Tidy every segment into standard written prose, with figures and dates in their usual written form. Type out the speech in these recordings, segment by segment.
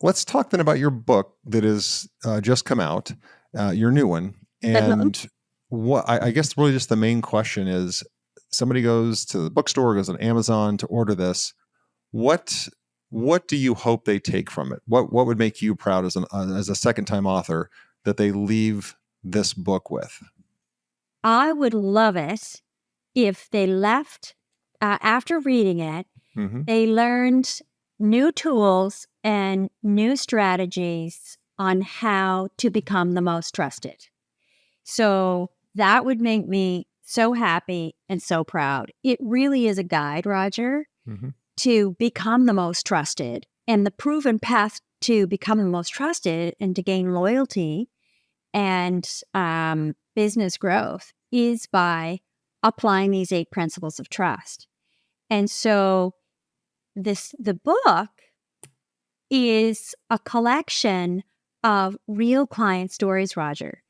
let's talk then about your book that is just come out, your new one. And what I guess really just the main question is, somebody goes to the bookstore, goes on Amazon to order this. What do you hope they take from it? What would make you proud as a second-time author that they leave this book with? I would love it if they left, after reading it, they learned new tools and new strategies on how to become the most trusted. So that would make me so happy and so proud. It really is a guide, Roger, to become the most trusted. And the proven path to become the most trusted and to gain loyalty and business growth is by applying these 8 principles of trust. And so the book is a collection of real client stories, Roger.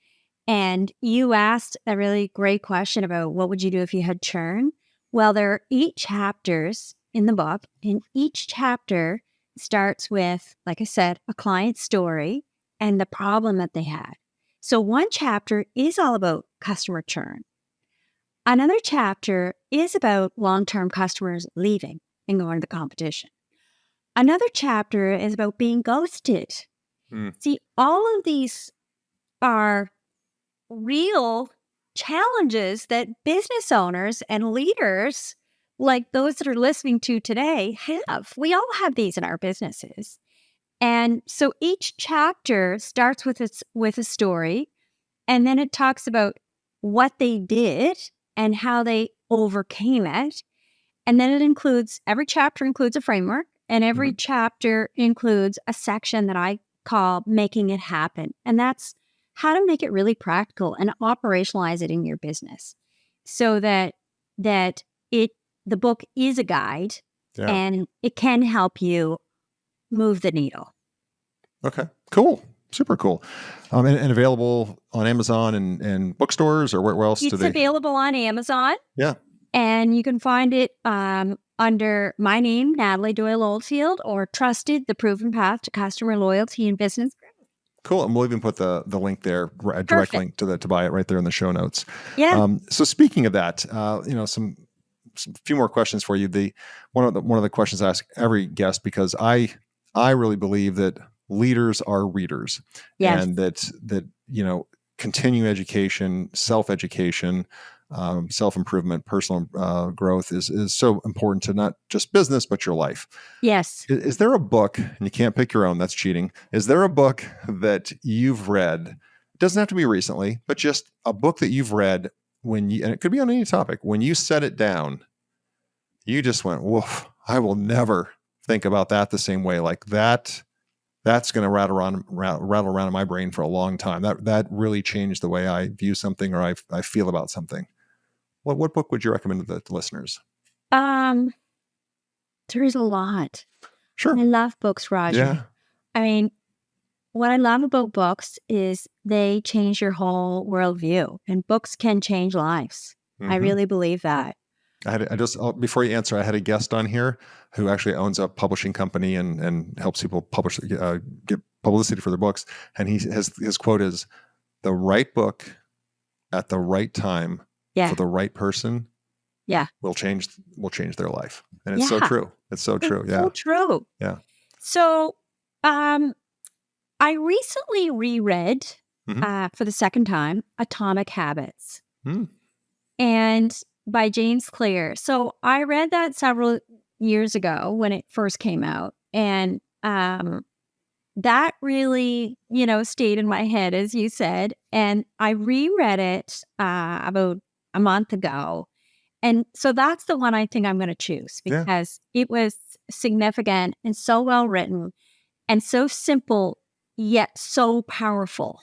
And you asked a really great question about what would you do if you had churn? Well, there are 8 chapters in the book, and each chapter starts with, like I said, a client story and the problem that they had. So one chapter is all about customer churn. Another chapter is about long-term customers leaving and going to the competition. Another chapter is about being ghosted. See, all of these are real challenges that business owners and leaders like those that are listening to today have. We all have these in our businesses. And so each chapter starts with a story, and then it talks about what they did and how they overcame it. And then every chapter includes a framework, and every chapter includes a section that I call Making It Happen. And that's how to make it really practical and operationalize it in your business so that the book is a guide and it can help you move the needle. Okay, cool. Super cool. And available on Amazon and bookstores, or where else do they? It's available on Amazon. Yeah. And you can find it under my name, Natalie Doyle Oldfield, or Trusted, The Proven Path to Customer Loyalty and Business Growth. Cool. And we'll even put the link there, a direct link to buy it right there in the show notes. Yeah. So speaking of that, some few more questions for you. One of the questions I ask every guest, because I really believe that leaders are readers, and that continuing education, self-education, self-improvement, personal growth is so important to not just business, but your life. Yes. Is there a book, and you can't pick your own, that's cheating. Is there a book that you've read? It doesn't have to be recently, but just a book that you've read and it could be on any topic, when you set it down, you just went, woof, I will never think about that the same way. Like that's going to rattle around in my brain for a long time. That really changed the way I view something or I feel about something. What book would you recommend to the listeners? There is a lot. Sure. I love books, Roger. Yeah. I mean, what I love about books is they change your whole worldview, and books can change lives. I really believe that. Before you answer, I had a guest on here who actually owns a publishing company and helps people publish, get publicity for their books. And his quote is, "The right book at the right time for the right person, will change their life." And it's so true. It's so true. It's so true. Yeah. So, I recently reread for the second time Atomic Habits, and by James Clear. So I read that several years ago when it first came out, and that really, stayed in my head, as you said. And I reread it about a month ago, and so that's the one I think I'm going to choose because it was significant and so well written and so simple yet so powerful.